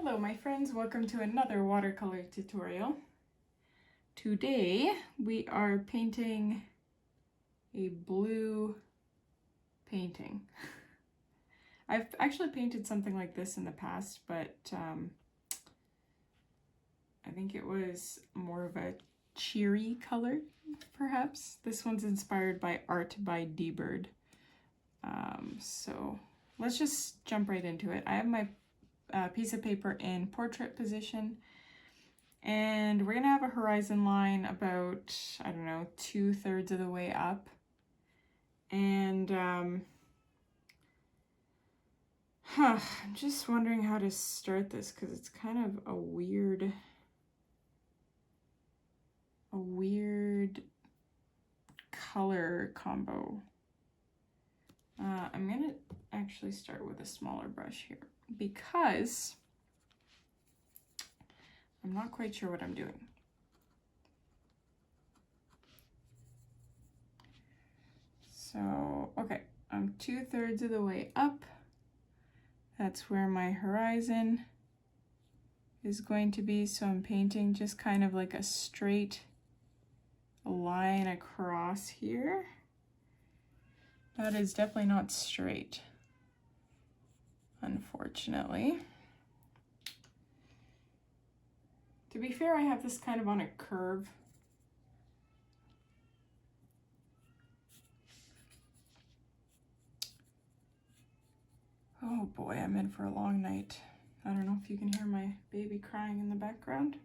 Hello my friends, welcome to another watercolor tutorial. Today we are painting a blue painting. I've actually painted something like this in the past, but I think it was more of a cheery color, perhaps. This one's inspired by Art by D-Bird. So let's just jump right into it. I have my piece of paper in portrait position, and we're gonna have a horizon line about, I don't know, 2/3 of the way up. And I'm just wondering how to start this because it's kind of a weird color combo. I'm gonna actually start with a smaller brush here because I'm not quite sure what I'm doing. So, okay, I'm 2/3 of the way up. That's where my horizon is going to be. So I'm painting just kind of like a straight line across here. That is definitely not straight, unfortunately. To be fair, I have this kind of on a curve. Oh boy, I'm in for a long night. I don't know if you can hear my baby crying in the background.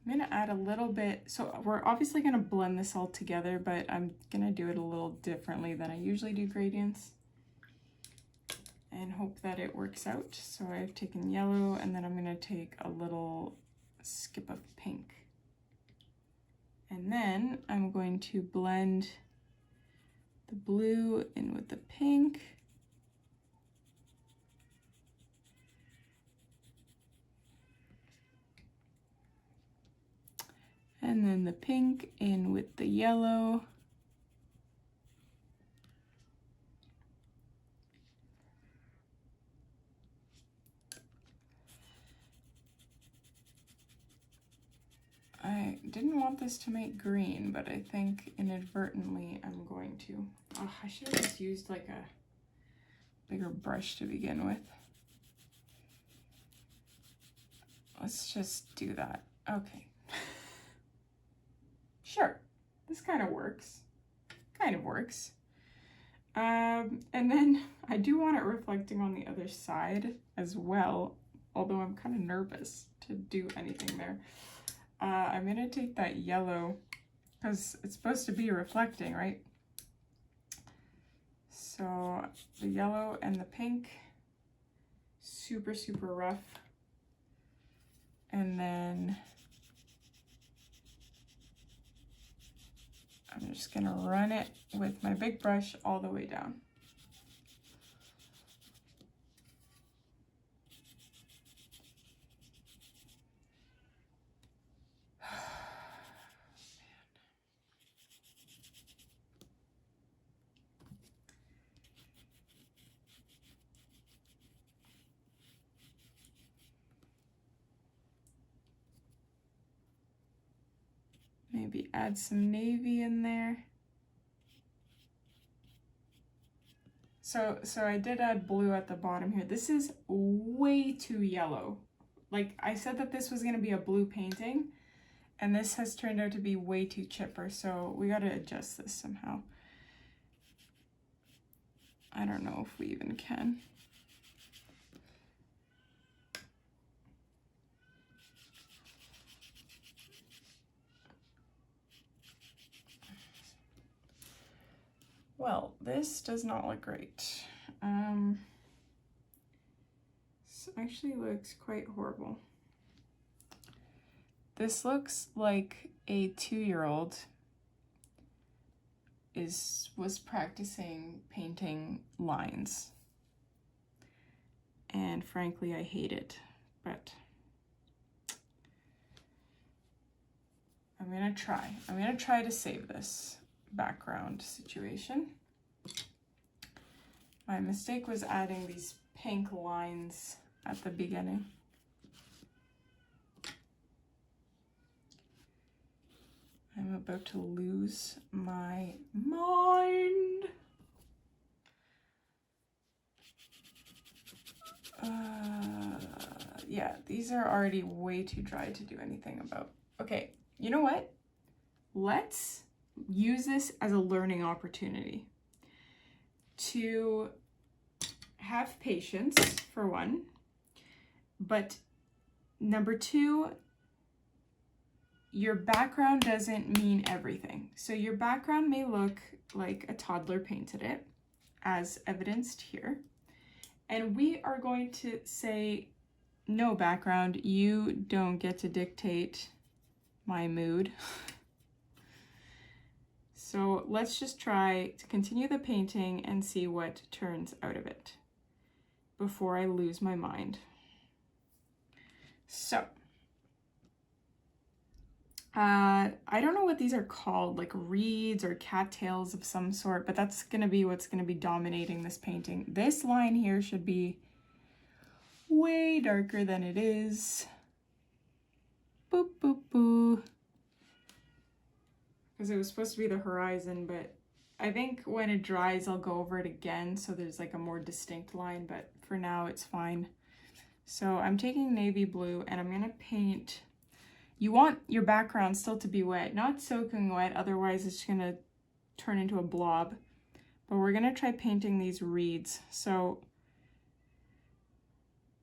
I'm gonna add a little bit, so we're obviously gonna blend this all together, but I'm gonna do it a little differently than I usually do gradients and hope that it works out. So I've taken yellow, and then I'm gonna take a little skip of pink. And then I'm going to blend the blue in with the pink. And then the pink in with the yellow. I didn't want this to make green, but I think inadvertently I'm going to. Oh, I should have just used like a bigger brush to begin with. Let's just do that. Okay. Sure, this kind of works. Kind of works. And then I do want it reflecting on the other side as well, although I'm kind of nervous to do anything there. I'm gonna take that yellow because it's supposed to be reflecting, right? So the yellow and the pink, super, super rough. And then I'm just gonna run it with my big brush all the way down. Maybe add some navy in there. So I did add blue at the bottom here. This is way too yellow. Like I said that this was gonna be a blue painting, and this has turned out to be way too chipper, so we gotta adjust this somehow. I don't know if we even can. Well, this does not look great. This actually looks quite horrible. This looks like a 2-year-old was practicing painting lines. And frankly, I hate it, but I'm gonna try to save this background situation. My mistake was adding these pink lines at the beginning. I'm about to lose my mind. Yeah, these are already way too dry to do anything about. Okay, you know what? Let's use this as a learning opportunity to have patience, for one, but number two, your background doesn't mean everything. So your background may look like a toddler painted it, as evidenced here. And we are going to say, no, background, you don't get to dictate my mood. So let's just try to continue the painting and see what turns out of it before I lose my mind. So, I don't know what these are called, like reeds or cattails of some sort, but that's gonna be what's gonna be dominating this painting. This line here should be way darker than it is. Boop, boop, boo. Because it was supposed to be the horizon, but I think when it dries, I'll go over it again so there's like a more distinct line, but for now it's fine. So I'm taking navy blue and I'm gonna paint. You want your background still to be wet, not soaking wet, otherwise it's gonna turn into a blob. But we're gonna try painting these reeds. So,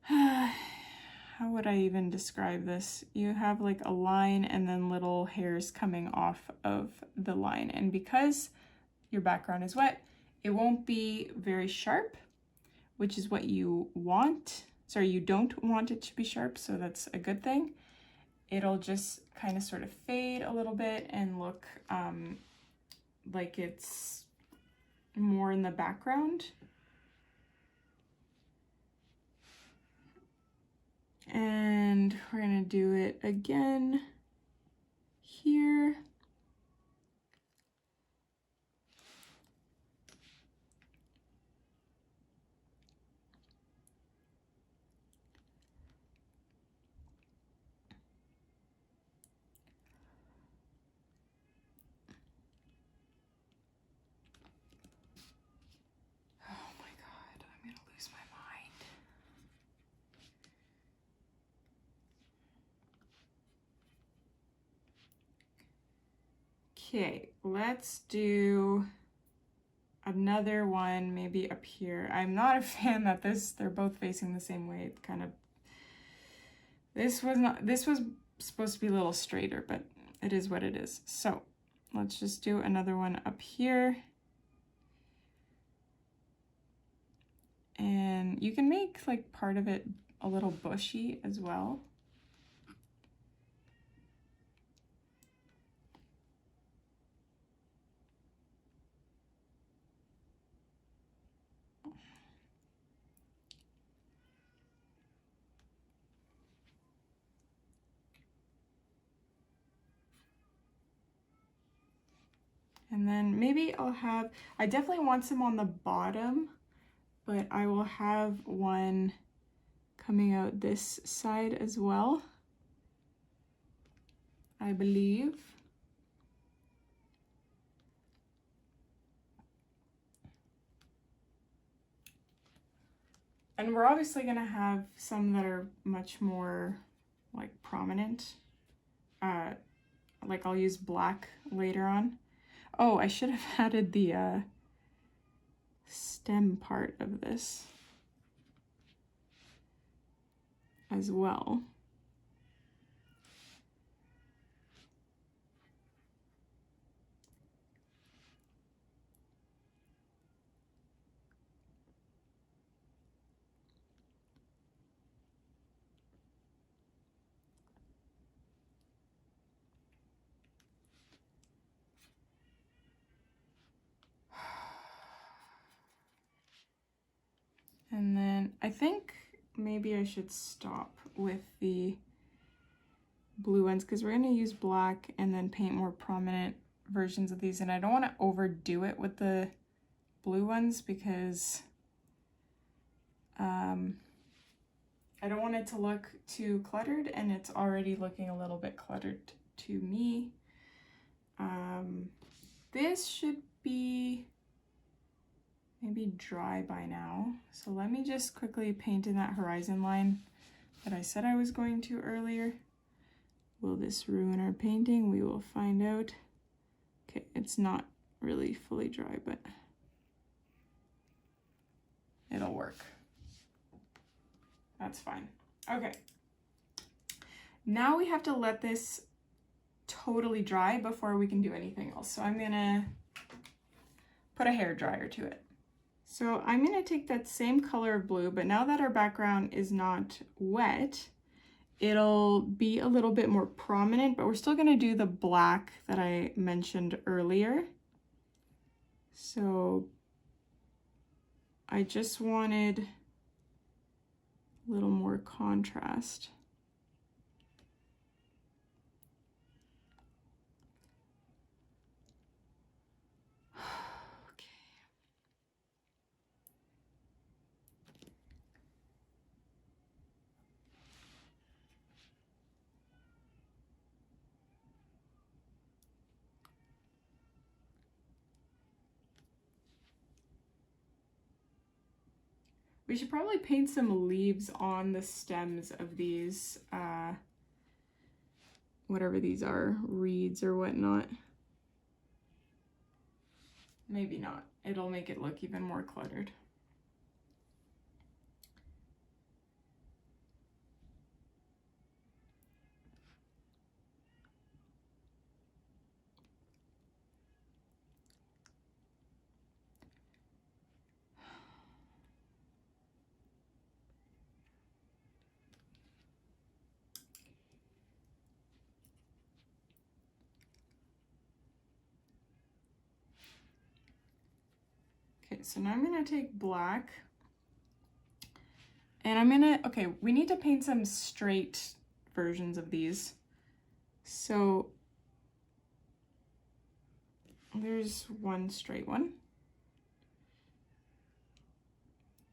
how would I even describe this? You have like a line and then little hairs coming off of the line. And because your background is wet, it won't be very sharp, which is what you want. Sorry, you don't want it to be sharp, so that's a good thing. It'll just kind of sort of fade a little bit and look like it's more in the background. And we're gonna do it again here. Oh my God, I'm gonna lose my mind. Okay, let's do another one maybe up here. I'm not a fan that they're both facing the same way. It kind of, this was supposed to be a little straighter, but it is what it is. So let's just do another one up here. And you can make like part of it a little bushy as well. And then maybe I definitely want some on the bottom, but I will have one coming out this side as well, I believe. And we're obviously gonna have some that are much more like prominent. Like I'll use black later on. Oh, I should have added the stem part of this as well. And then I think maybe I should stop with the blue ones because we're going to use black and then paint more prominent versions of these. And I don't want to overdo it with the blue ones because I don't want it to look too cluttered, and it's already looking a little bit cluttered to me. This should be maybe dry by now. So let me just quickly paint in that horizon line that I said I was going to earlier. Will this ruin our painting? We will find out. Okay, it's not really fully dry, but it'll work. That's fine. Okay. Now we have to let this totally dry before we can do anything else. So I'm gonna put a hair dryer to it. So I'm gonna take that same color of blue, but now that our background is not wet, it'll be a little bit more prominent, but we're still gonna do the black that I mentioned earlier. So I just wanted a little more contrast. We should probably paint some leaves on the stems of these, whatever these are, reeds or whatnot. Maybe not. It'll make it look even more cluttered. Okay, so now I'm gonna take black and I'm gonna, okay, we need to paint some straight versions of these. So there's one straight one.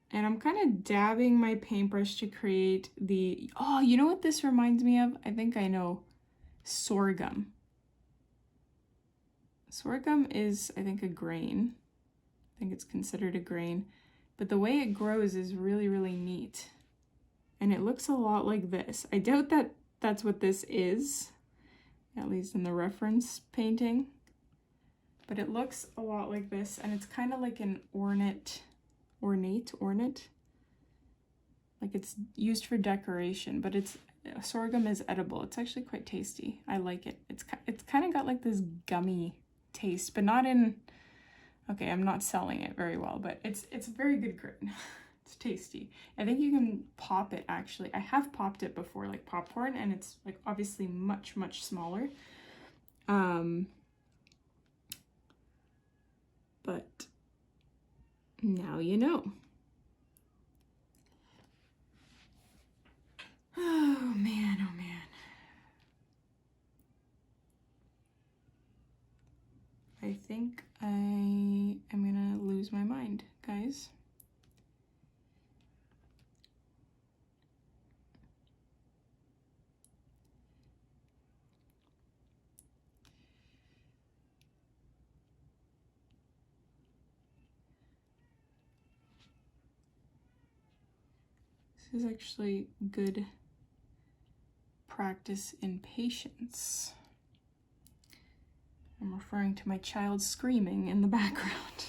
And I'm kind of dabbing my paintbrush to create the, oh, you know what this reminds me of? I think I know. Sorghum. Sorghum is, I think, a grain. I think it's considered a grain, but the way it grows is really, really neat. And it looks a lot like this. I doubt that that's what this is, at least in the reference painting, but it looks a lot like this, and it's kind of like an ornate, like it's used for decoration, but it's, sorghum is edible. It's actually quite tasty. I like it. It's kind of got like this gummy taste, but not in, okay, I'm not selling it very well, but it's a very good grain. It's tasty. I think you can pop it, actually. I have popped it before, like popcorn, and it's like obviously much, much smaller. But now you know. Oh man, oh man. I think I am gonna lose my mind, guys. This is actually good practice in patience. I'm referring to my child screaming in the background.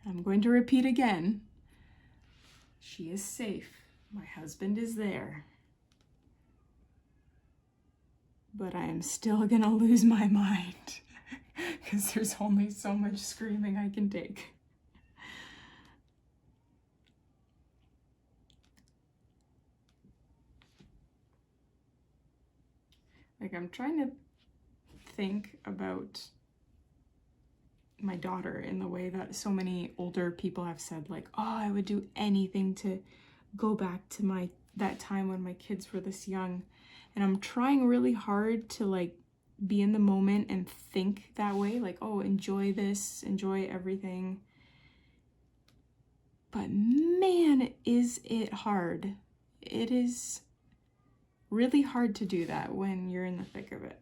I'm going to repeat again. She is safe. My husband is there. But I am still gonna lose my mind because there's only so much screaming I can take. Like, I'm trying to think about my daughter in the way that so many older people have said, like, oh, I would do anything to go back to that time when my kids were this young. And I'm trying really hard to like be in the moment and think that way, like, oh, enjoy this, enjoy everything. But man, is it hard. It is really hard to do that when you're in the thick of it.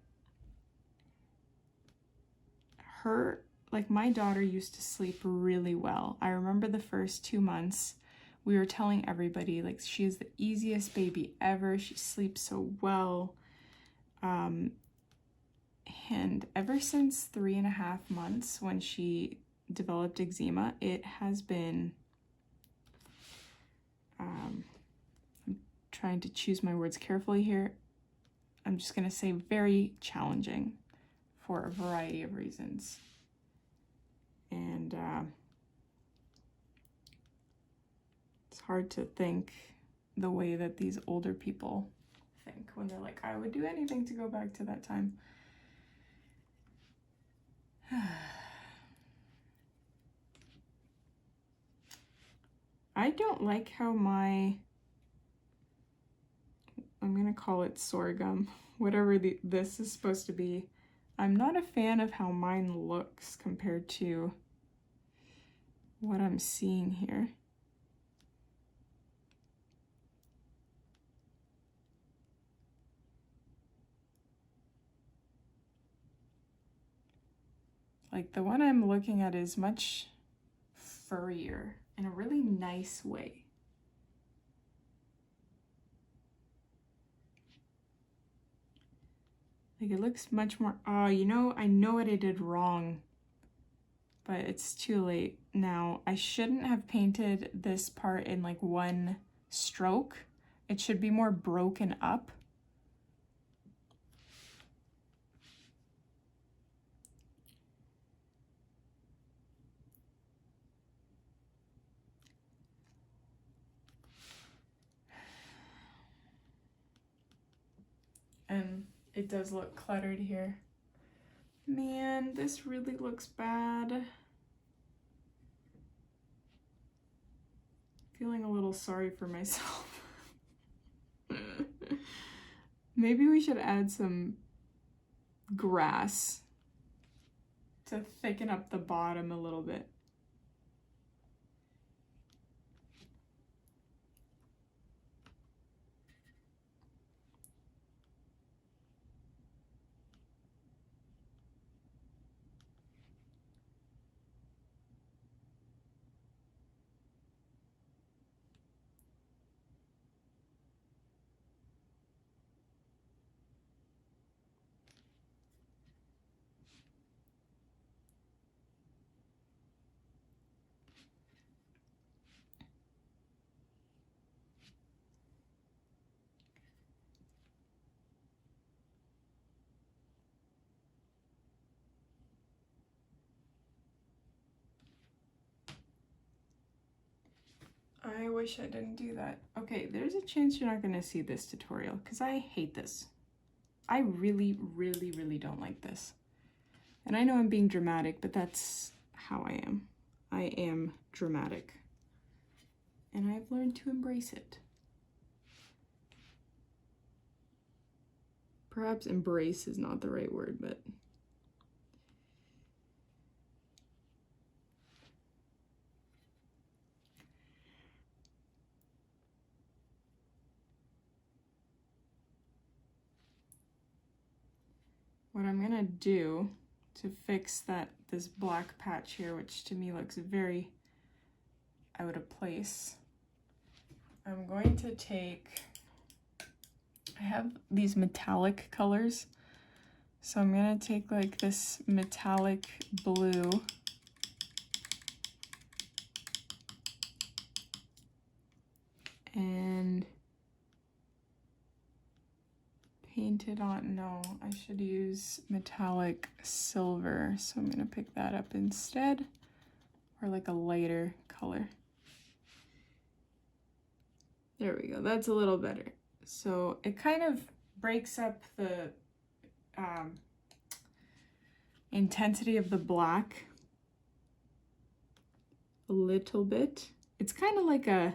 Like my daughter used to sleep really well. I remember the first 2 months, we were telling everybody, like, she is the easiest baby ever. She sleeps so well. And ever since 3.5 months, when she developed eczema, it has been, I'm trying to choose my words carefully here. I'm just going to say very challenging for a variety of reasons. And it's hard to think the way that these older people think when they're like, I would do anything to go back to that time. I don't like how I'm gonna call it sorghum, whatever this is supposed to be. I'm not a fan of how mine looks compared to what I'm seeing here. Like the one I'm looking at is much furrier in a really nice way. Like it looks much more, you know, I know what I did wrong, but it's too late now. I shouldn't have painted this part in like one stroke. It should be more broken up. And it does look cluttered here. Man, this really looks bad. Feeling a little sorry for myself. Maybe we should add some grass to thicken up the bottom a little bit. I wish I didn't do that. Okay, there's a chance you're not gonna see this tutorial because I hate this. I really, really, really don't like this. And I know I'm being dramatic, but that's how I am. I am dramatic. And I've learned to embrace it. Perhaps embrace is not the right word, but what I'm gonna do to fix this black patch here, which to me looks very out of place, I'm going to take, I have these metallic colors, so I'm gonna take like this metallic blue and paint it on. No, I should use metallic silver, so I'm gonna pick that up instead, or like a lighter color. There we go, that's a little better. So it kind of breaks up the intensity of the black a little bit. It's kind of like a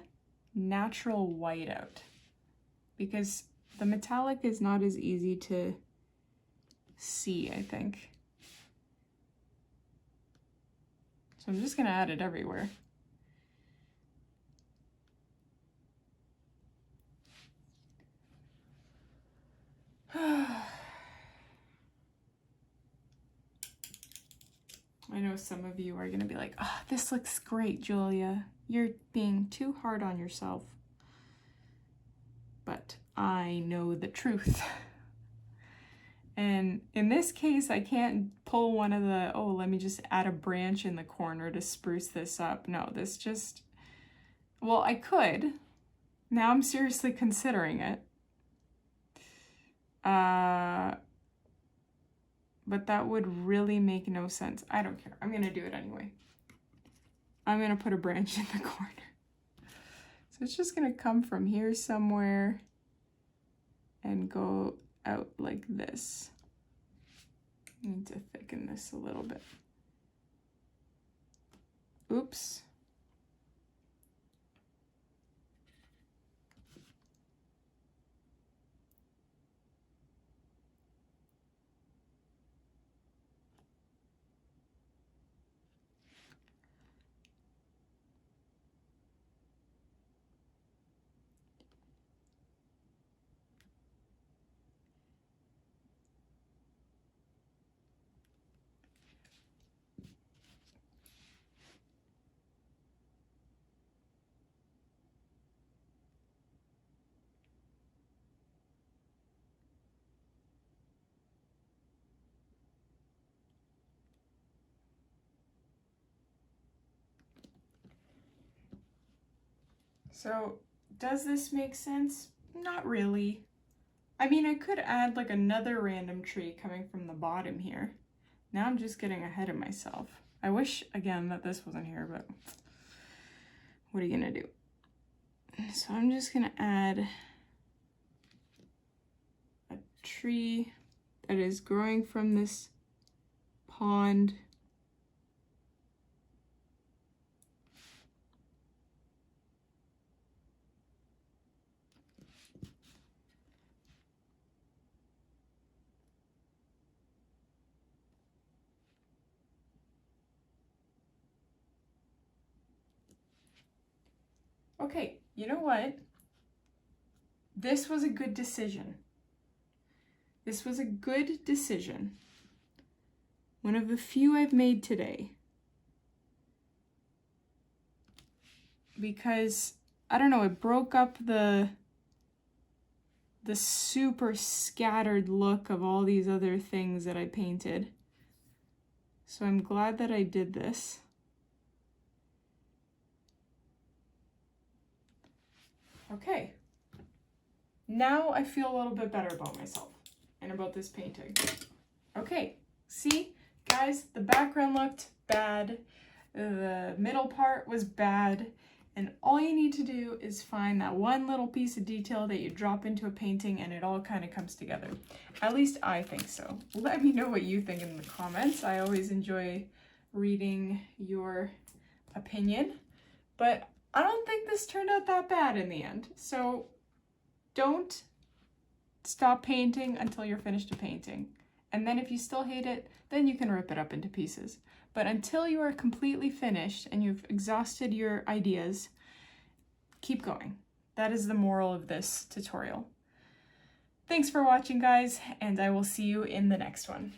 natural whiteout, because The metallic is not as easy to see, I think. So I'm just gonna add it everywhere. I know some of you are gonna be like, oh, this looks great, Julia. You're being too hard on yourself. But I know the truth. And in this case, I can't pull one of the, oh, let me just add a branch in the corner to spruce this up. No, this just, well, I could. Now I'm seriously considering it. But that would really make no sense. I don't care. I'm gonna do it anyway. I'm gonna put a branch in the corner. So it's just gonna come from here somewhere and go out like this. I need to thicken this a little bit. Oops. So, does this make sense? Not really. I mean, I could add like another random tree coming from the bottom here. Now I'm just getting ahead of myself. I wish, again, that this wasn't here, but what are you gonna do? So I'm just gonna add a tree that is growing from this pond. Okay, you know what? This was a good decision. This was a good decision. One of the few I've made today. Because, I don't know, it broke up the super scattered look of all these other things that I painted. So I'm glad that I did this. Okay. Now I feel a little bit better about myself and about this painting. Okay, see, guys, the background looked bad. The middle part was bad. And all you need to do is find that one little piece of detail that you drop into a painting and it all kind of comes together. At least I think so. Let me know what you think in the comments. I always enjoy reading your opinion, but I don't think this turned out that bad in the end. So don't stop painting until you're finished a painting. And then if you still hate it, then you can rip it up into pieces. But until you are completely finished and you've exhausted your ideas, keep going. That is the moral of this tutorial. Thanks for watching, guys, and I will see you in the next one.